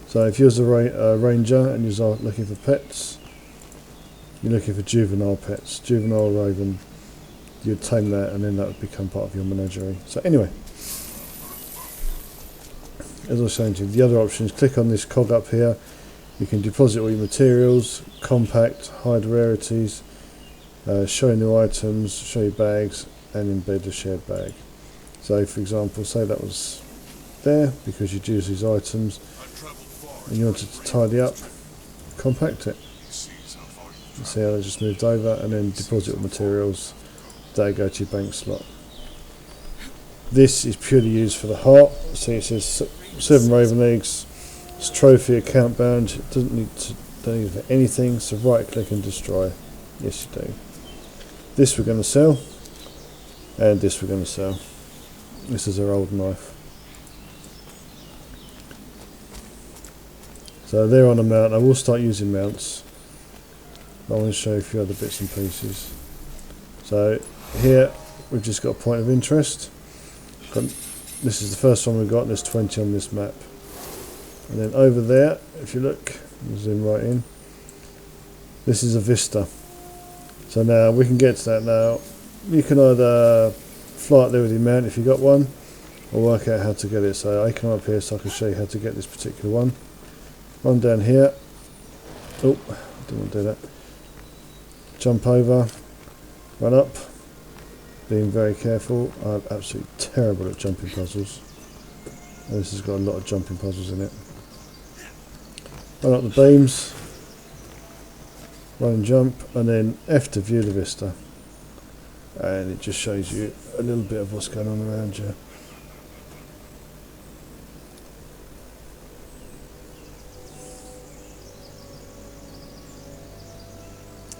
So if you're a ranger and you're looking for pets, you're looking for juvenile pets, juvenile raven, you'd tame that and then that would become part of your menagerie. So anyway, as I was saying to you, the other option is click on this cog up here. You can deposit all your materials, compact, hide rarities, show new items, show your bags, and embed a shared bag. So for example, say that was there because you'd use these items and you wanted to tidy up, compact it. You see how they just moved over, and then deposit all materials, they go to your bank slot. This is purely used for the heart. See, it says 7 raven eggs. It's trophy account bound. It doesn't need it for anything. So right click and destroy. Yes, you do. This we're going to sell, and this we're going to sell. This is our old knife. So they're on a mount. I will start using mounts. I want to show you a few other bits and pieces. So here we've just got a point of interest. This is the first one we've got. There's 20 on this map. And then over there, if you look, zoom right in, this is a vista. So now we can get to that now. You can either fly up there with your mount if you got one, or work out how to get it. So I come up here so I can show you how to get this particular one. One down here. Oh, didn't want to do that. Jump over, run up, being very careful. I'm absolutely terrible at jumping puzzles. This has got a lot of jumping puzzles in it. Run up the beams, run and jump, and then F to view the vista. And it just shows you a little bit of what's going on around you.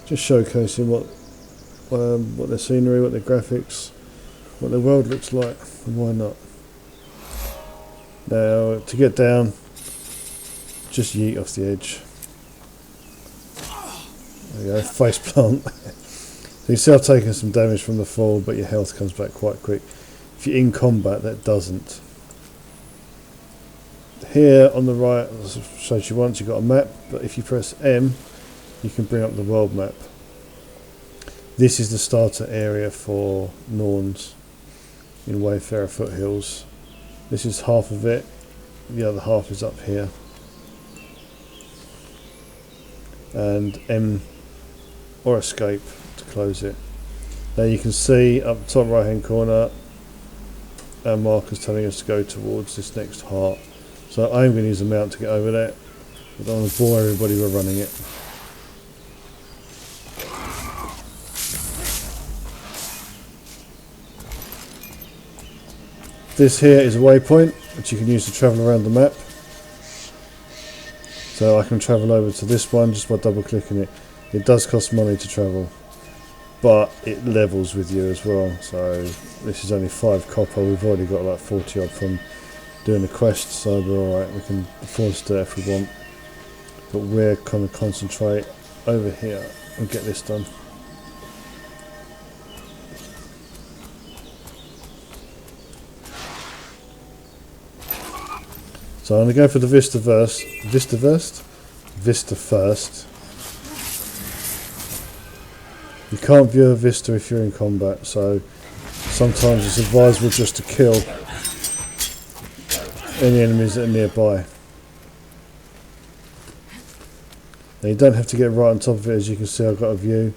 Just showcasing what their scenery, what their graphics, what their world looks like, and why not. Now, to get down, just yeet off the edge. There you go, face plant. So you see I've taken some damage from the fall, but your health comes back quite quick. If you're in combat, that doesn't. Here on the right, as I showed you once, you've got a map, but if you press M, you can bring up the world map. This is the starter area for Norns in Wayfarer Foothills. This is half of it, the other half is up here. And M or escape to close it. Now you can see up the top right hand corner our marker's telling us to go towards this next heart. So I'm going to use a mount to get over there. I don't want to bore everybody with running it. This here is a waypoint which you can use to travel around the map. So I can travel over to this one just by double clicking it. It does cost money to travel, but it levels with you as well. So this is only 5 copper. We've already got like 40 odd from doing the quest, so we're alright. We can afford to do it if we want, but we're going to concentrate over here and get this done. So I'm going to go for the Vista first. You can't view a Vista if you're in combat, so sometimes it's advisable just to kill any enemies that are nearby. Now you don't have to get right on top of it. As you can see, I've got a view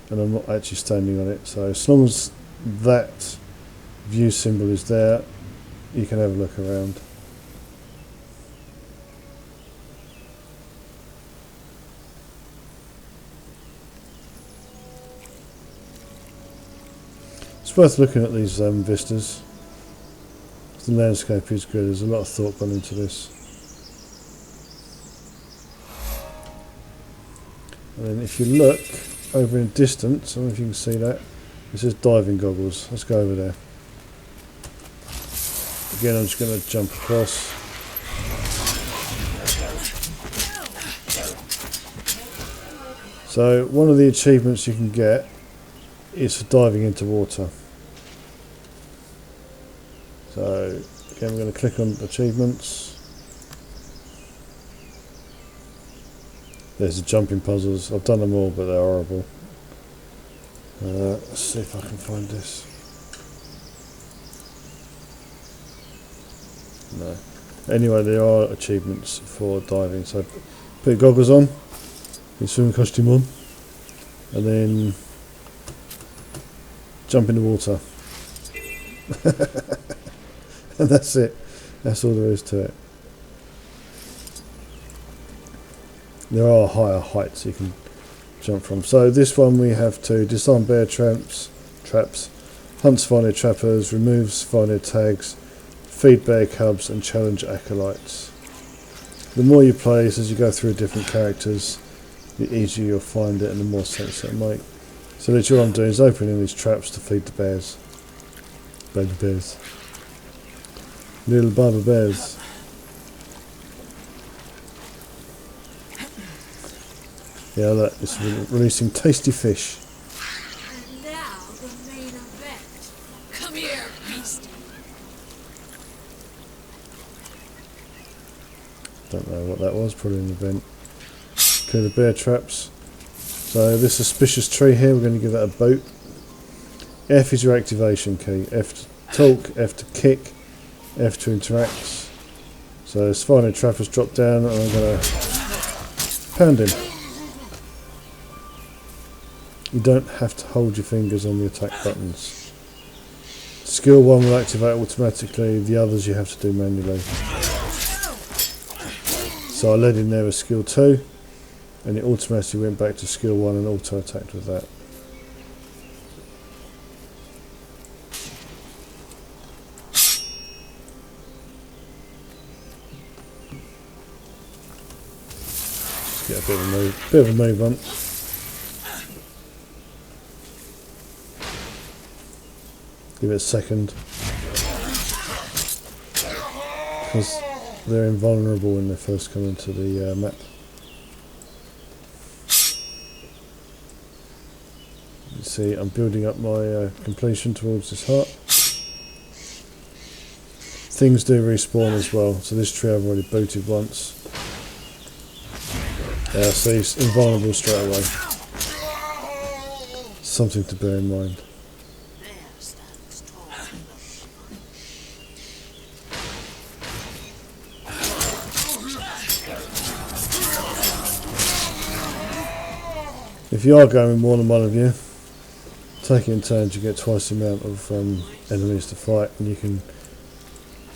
and I'm not actually standing on it, so as long as that view symbol is there, you can have a look around. It's worth looking at these vistas. The landscape is good. There's a lot of thought gone into this. And then if you look over in distance, I don't know if you can see that, it says diving goggles. Let's go over there. Again, I'm just going to jump across. So one of the achievements you can get is for diving into water. So again, we're going to click on achievements. There's the jumping puzzles. I've done them all, but they're horrible. Let's see if I can find this. No. Anyway, there are achievements for diving. So put your goggles on, your swimming costume on, and then jump in the water. And that's it. That's all there is to it. There are higher heights you can jump from. So this one we have to disarm bear traps, hunt Svanir trappers, remove Svanir tags, feed bear cubs and challenge acolytes. The more you play as you go through different characters, the easier you'll find it and the more sense it'll make. So literally all I'm doing is opening these traps to feed the bears. Baby bears. Little Baba bears. Yeah, look, it's releasing tasty fish. And now the main event. Come here, beast. Don't know what that was, probably an event. Clear the bear traps. So this suspicious tree here, we're going to give that a boat. F is your activation key. F to talk, F to kick, F to interact. So Svanir trappers drop down and I'm going to pound him. You don't have to hold your fingers on the attack buttons. Skill 1 will activate automatically, the others you have to do manually. So I led in there with skill 2 and it automatically went back to skill 1 and auto attacked with that. Just get a bit of a move on. Give it a second, because they're invulnerable when they first come into the map. You see, I'm building up my completion towards this heart. Things do respawn as well, so this tree I've already booted once. Yeah, so he's invulnerable straight away. Something to bear in mind. If you are going with more than one of you, take it in turns, you get twice the amount of enemies to fight and you can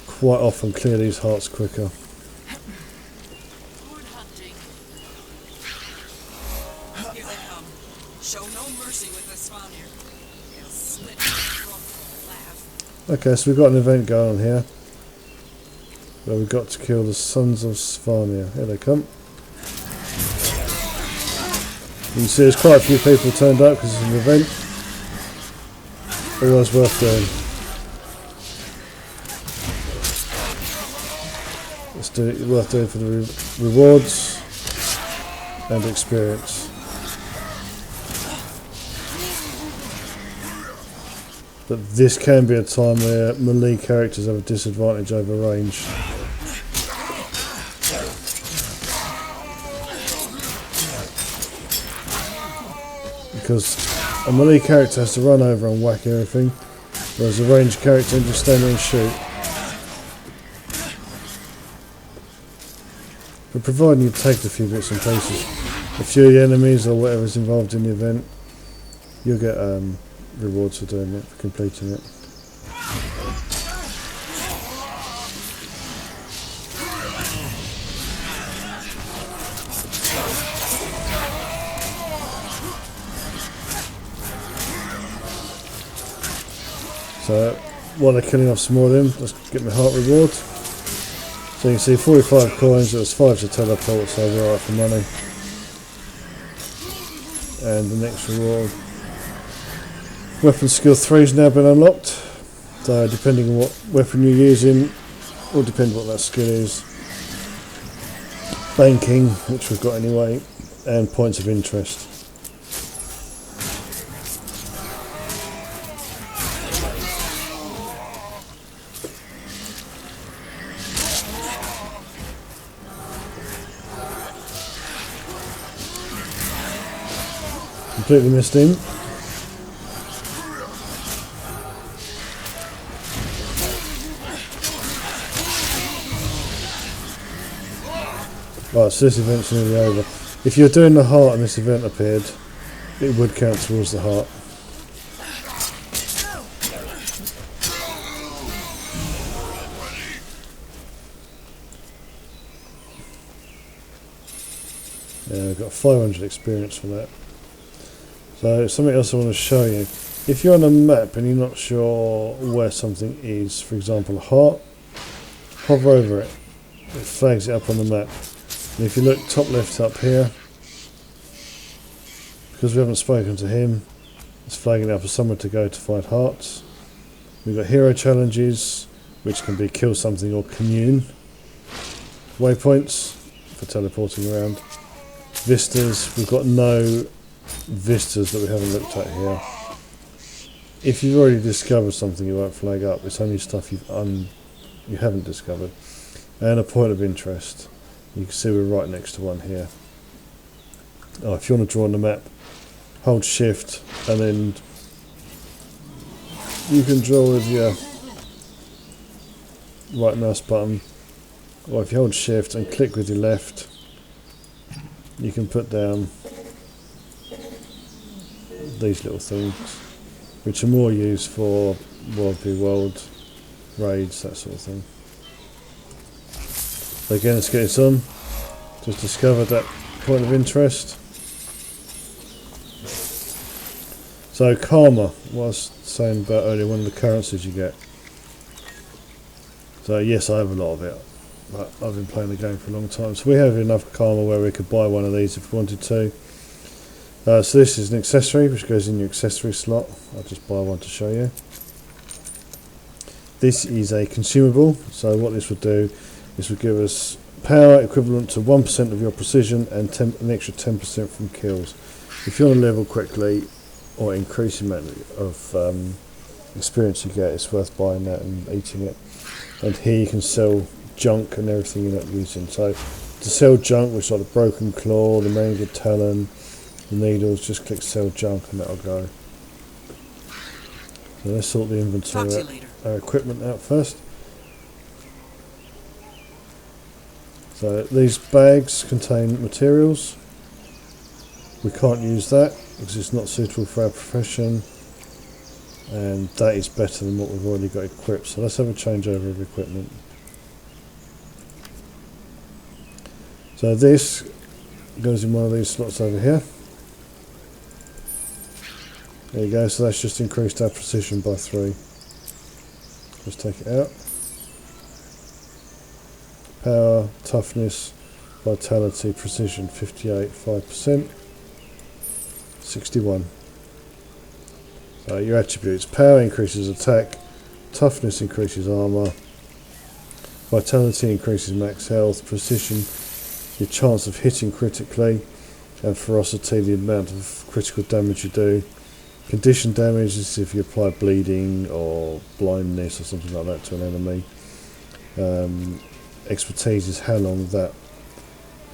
quite often clear these hearts quicker. Good hunting. Here they come. Show no mercy with this Svanir. They'll slit your throat for a laugh. Okay, so we've got an event going on here where we've got to kill the Sons of Svanir. Here they come. You can see there's quite a few people turned up because it's an event. Always worth doing. It's worth doing for the rewards and experience. But this can be a time where melee characters have a disadvantage over range. Because a melee character has to run over and whack everything, whereas a ranged character can just stand there and shoot. But providing you've taken a few bits and pieces, a few of the enemies or whatever's involved in the event, you'll get rewards for doing it, for completing it. So while they're killing off some more of them, let's get my heart reward. So you can see 45 coins, it was 5 to teleport, so we're alright for money. And the next reward, weapon skill 3 has now been unlocked. So depending on what weapon you're using, will depend what that skill is. Banking, which we've got anyway, and points of interest. completely missed him. Right, so this event's nearly over. If you're doing the heart and this event appeared, it would count towards the heart. Yeah, I've got 500 experience for that. So something else I want to show you. If you're on a map and you're not sure where something is, for example a heart, hover over it. It flags it up on the map. And if you look top left up here, because we haven't spoken to him, it's flagging up for someone to go to find hearts. We've got hero challenges, which can be kill something or commune. Waypoints for teleporting around. Vistas, we've got no vistas that we haven't looked at here. If you've already discovered something, it won't flag up. It's only stuff you haven't discovered. And a point of interest. You can see we're right next to one here. Oh, if you want to draw on the map, hold shift and then you can draw with your right mouse button, or if you hold shift and click with your left, you can put down these little things, which are more used for World v World raids, that sort of thing. So again, let's get this on. Just discovered that point of interest. So karma, what I was saying about earlier, one of the currencies you get. So yes, I have a lot of it, but I've been playing the game for a long time. So we have enough karma where we could buy one of these if we wanted to. So this is an accessory which goes in your accessory slot. I'll just buy one to show you. This is a consumable, so what this would do, this would give us power equivalent to 1% of your precision and an extra 10% from kills. If you want to level quickly or increase the amount of experience you get, it's worth buying that and eating it. And here you can sell junk and everything you're not using. So to sell junk, which is like the broken claw, the mangled talon, the needles, just click sell junk and that'll go. So let's sort the inventory, our equipment out first. So these bags contain materials. We can't use that because it's not suitable for our profession, and that is better than what we've already got equipped. So let's have a changeover of equipment. So this goes in one of these slots over here. There you go, so that's just increased our precision by 3. Let's take it out. Power, toughness, vitality, precision 58, 5%, 61. So your attributes: power increases attack, toughness increases armor, vitality increases max health, precision your chance of hitting critically, and ferocity the amount of critical damage you do. Condition damage is if you apply bleeding or blindness or something like that to an enemy. Expertise is how long that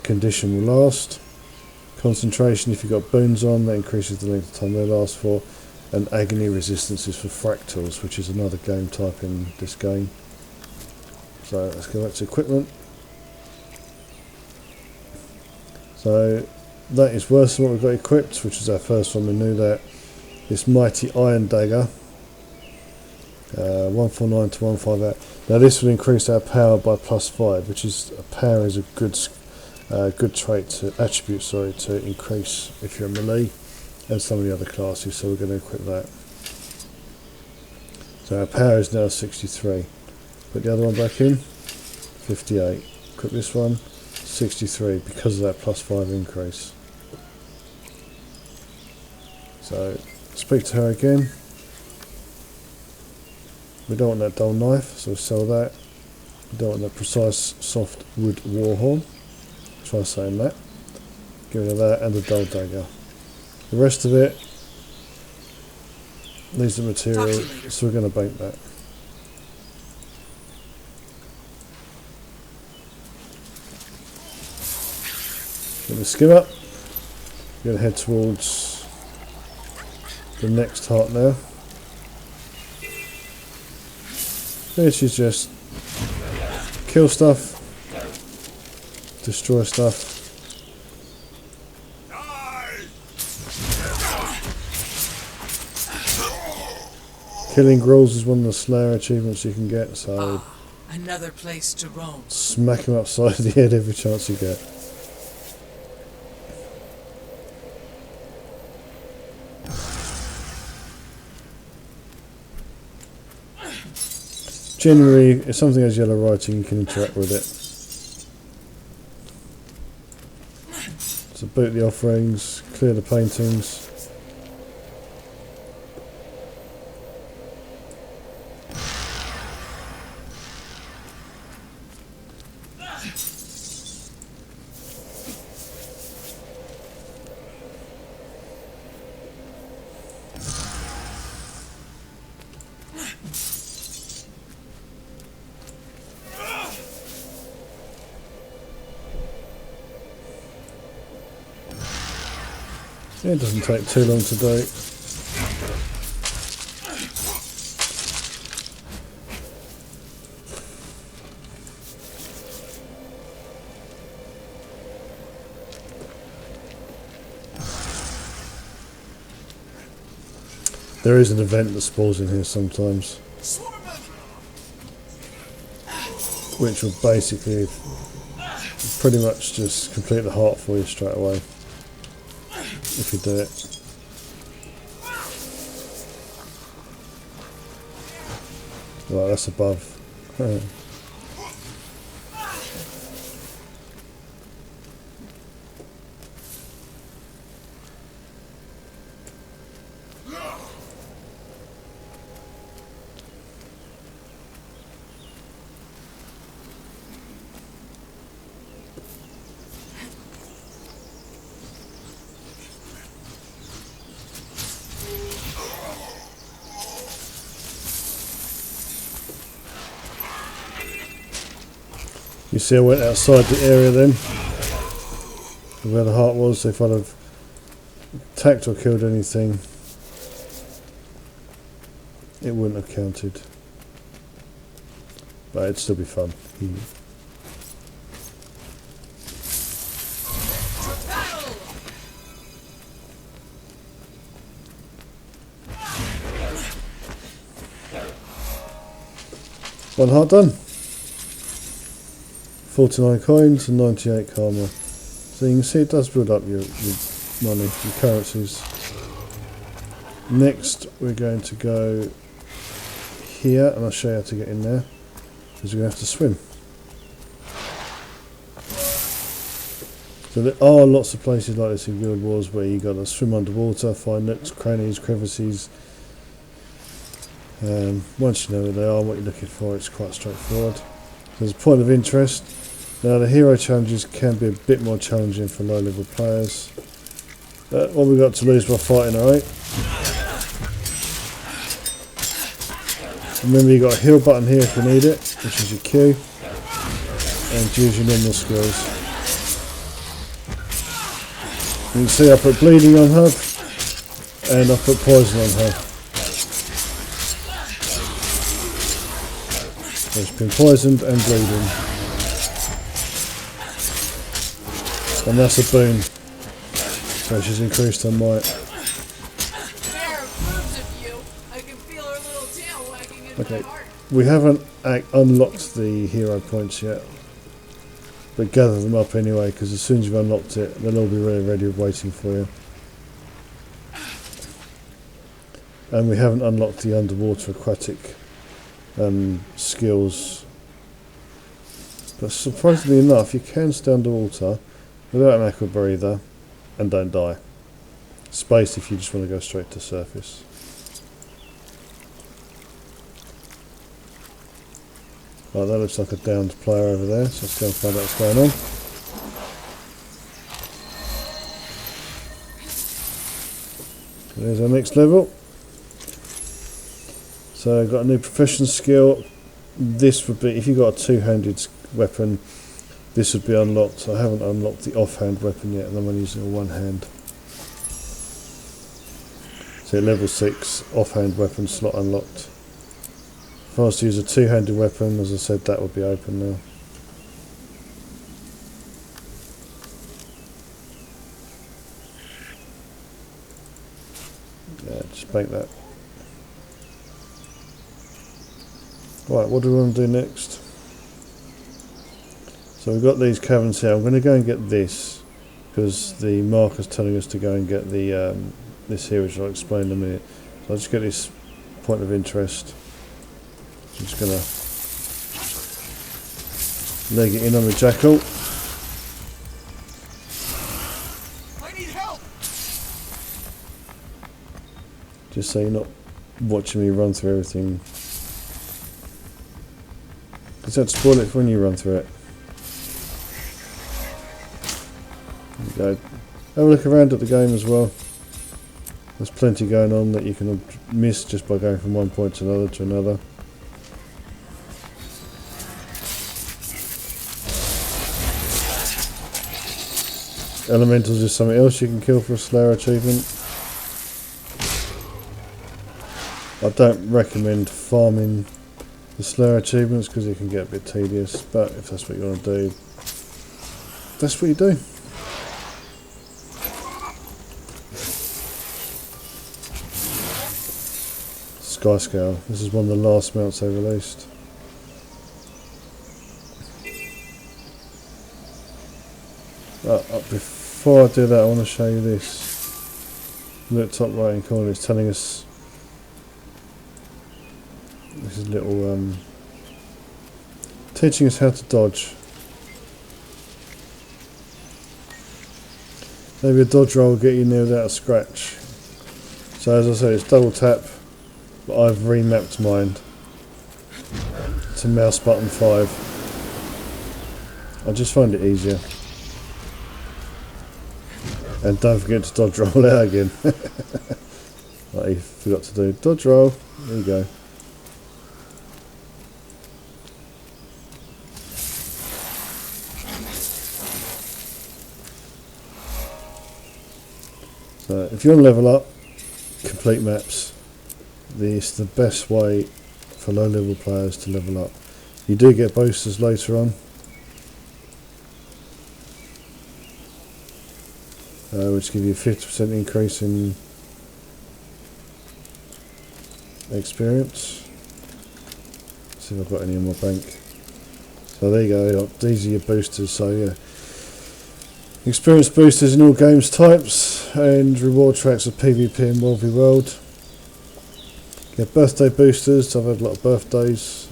condition will last. Concentration, if you've got boons on, that increases the length of time they last for. And agony resistance is for fractals, which is another game type in this game. So let's go back to equipment. So that is worse than what we've got equipped, which is our first one. We knew that. This mighty iron dagger, 149 to 158. Now this will increase our power by +5, which is power is a good trait to attribute, to increase if you're a melee and some of the other classes. So we're going to equip that. So our power is now 63. Put the other one back in, 58. Equip this one, 63, because of that +5 increase. So speak to her again. We don't want that dull knife, so we'll sell that. We don't want that precise soft wood warhorn. Try saying that. Get rid of that and the dull dagger. The rest of it needs the material, so we're going to bank that. Get the skim up. We're going to head towards the next heart now. Which is just kill stuff, destroy stuff. Killing Grulls is one of the Slayer achievements you can get, so Another place to roam. smack him upside the head every chance you get. Generally, if something has yellow writing, you can interact with it. So boot the offerings, clear the paintings. It doesn't take too long to do. There is an event that spawns in here sometimes, which will basically pretty much just complete the heart for you straight away, if you do it. Right, that's above. You see I went outside the area then, where the heart was. If I'd have attacked or killed anything, it wouldn't have counted. But it'd still be fun. One heart done. 49 coins and 98 karma. So you can see it does build up your money, your currencies. Next we're going to go here, and I'll show you how to get in there, because we're going to have to swim. So there are lots of places like this in Guild Wars where you got to swim underwater, find nooks, crannies, crevices. Once you know where they are and what you're looking for, it's quite straightforward. There's a point of interest. Now the hero challenges can be a bit more challenging for low level players. What we've got to lose by fighting, alright? Remember, you've got a heal button here if you need it, which is your Q, and use your normal skills. You can see I put bleeding on her, and I put poison on her. So she's been poisoned and bleeding. And that's a boon. So she's increased her might. There approves of you. I can feel her little tail wagging in my heart. We haven't unlocked the hero points yet. But gather them up anyway, because as soon as you've unlocked it, they'll all be really ready waiting for you. And we haven't unlocked the underwater aquatic skills. But surprisingly enough, you can stay underwater without an aqua breather and don't die. Space if you just want to go straight to surface. Right, that looks like a downed player over there, so let's go and find out what's going on. There's our next level. So I've got a new profession skill. This would be, if you've got a two-handed weapon, this would be unlocked. I haven't unlocked the offhand weapon yet, and I'm only using a one hand. So level 6 offhand weapon slot unlocked. If I was to use a two-handed weapon, as I said, that would be open now. Yeah, just bank that. Right, what do we want to do next? So we've got these caverns here. I'm going to go and get this because the marker's telling us to go and get the this here, which I'll explain in a minute. So I'll just get this point of interest. I'm just going to leg it in on the jackal. I need help. Just so you're not watching me run through everything. Because that'd spoil it for when you run through it. There you go. Have a look around at the game as well. There's plenty going on that you can miss just by going from one point to another. Elementals is something else you can kill for a Slayer achievement. I don't recommend farming the Slayer achievements because it can get a bit tedious, but if that's what you want to do, that's what you do. Skyscale. This is one of the last mounts they released. Before I do that, I want to show you this. Look, top right hand corner, it's telling us this is little teaching us how to dodge. Maybe a dodge roll will get you near without a scratch. So as I said, it's double tap, but I've remapped mine to mouse button 5. I just find it easier. And don't forget to dodge roll out again. Like you forgot to do dodge roll. There you go. So if you want to level up, complete maps. It's the best way for low level players to level up. You do get boosters later on. Which give you a 50% increase in experience. Let's see if I've got any in my bank. So there you go, these are your boosters. So yeah, experience boosters in all games types, and reward tracks of PvP and World v World. Get birthday boosters. I've had a lot of birthdays.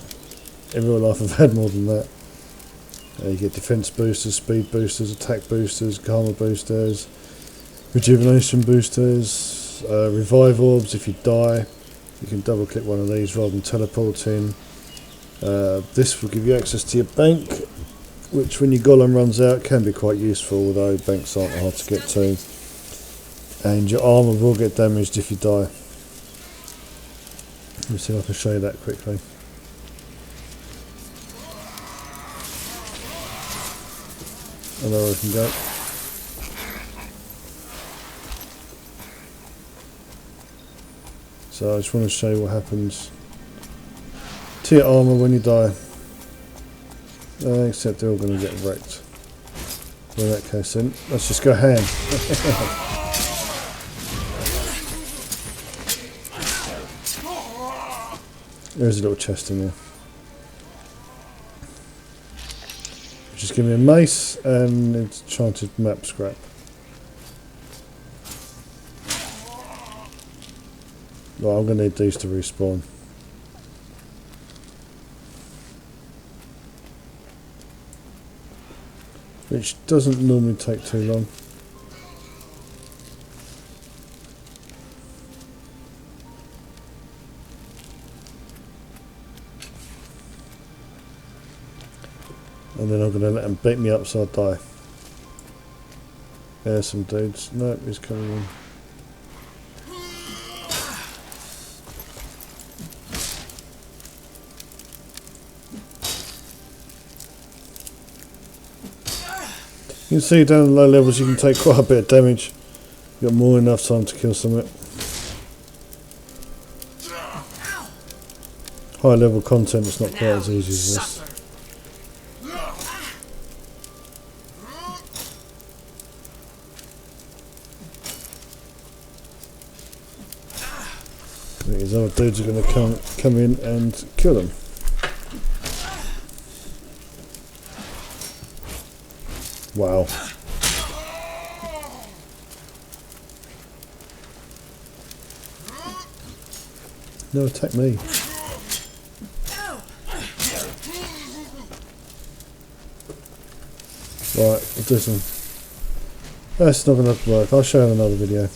In real life I've had more than that. You get defense boosters, speed boosters, attack boosters, karma boosters, rejuvenation boosters, revive orbs. If you die, you can double click one of these rather than teleporting. This will give you access to your bank, which when your golem runs out can be quite useful, although banks aren't hard to get to. And your armour will get damaged if you die. Let me see if I can show you that quickly. I know where I can go. So I just want to show you what happens to your armour when you die. Except they're all going to get wrecked. Well, in that case then, let's just go ham. There's a little chest in there. Just give me a mace and enchanted map scrap. Right, I'm going to need these to respawn. Which doesn't normally take too long. And then I'm going to let them beat me up so I die. There's some dudes. No, he's coming in. You can see down at low levels you can take quite a bit of damage. You've got more than enough time to kill something. high level content, it's not quite Now as easy as this. suffer. These other dudes are going to come in and kill them. Wow. No, attack me. Right, we'll do some. That's not going to work. I'll show you in another video.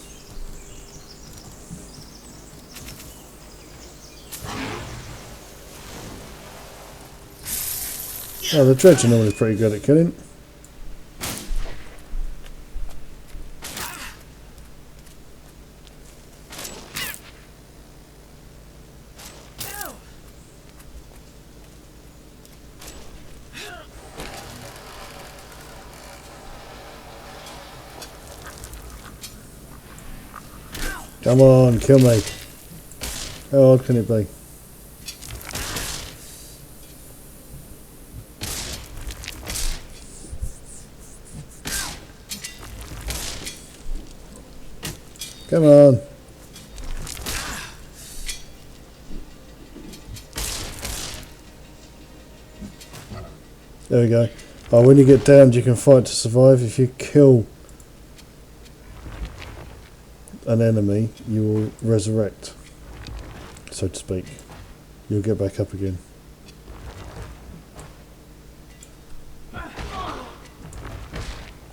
Oh, the dredger normally pretty good at killing. Come on, kill me. How hard can it be? Come on. There we go. Oh, when you get downed, you can fight to survive. If you kill an enemy, you will resurrect, so to speak. You'll get back up again. Right,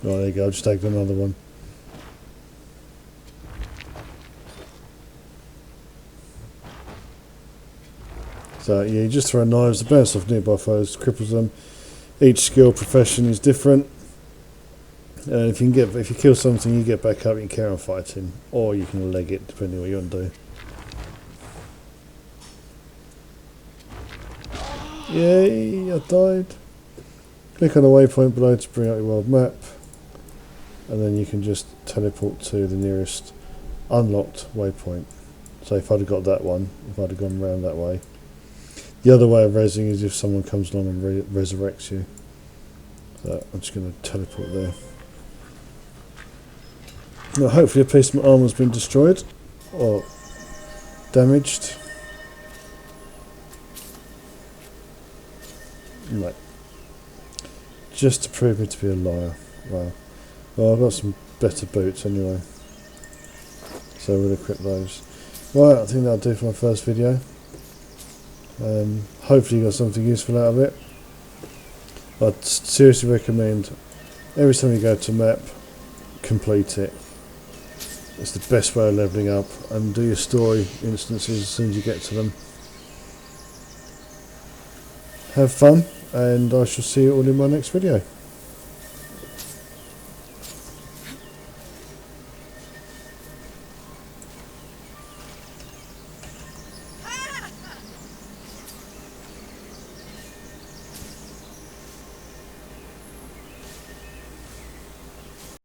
there you go. I'll just take another one. So yeah, you just throw knives to bounce off nearby foes, cripples them. Each skill profession is different. And if you kill something, you get back up, you can carry on fighting, or you can leg it, depending on what you want to do. Yay! I died. Click on the waypoint below to bring up your world map, and then you can just teleport to the nearest unlocked waypoint. So if I'd have got that one, if I'd have gone around that way. The other way of resing is if someone comes along and resurrects you. So I'm just going to teleport there. Now hopefully a piece of my armor has been destroyed or damaged. Right. Just to prove me to be a liar. Wow. Well, I've got some better boots anyway, so we'll equip those. Right, I think that'll do for my first video. Hopefully you got something useful out of it. I'd seriously recommend every time you go to map, complete it. It's the best way of levelling up, and do your story instances as soon as you get to them. Have fun, and I shall see you all in my next video.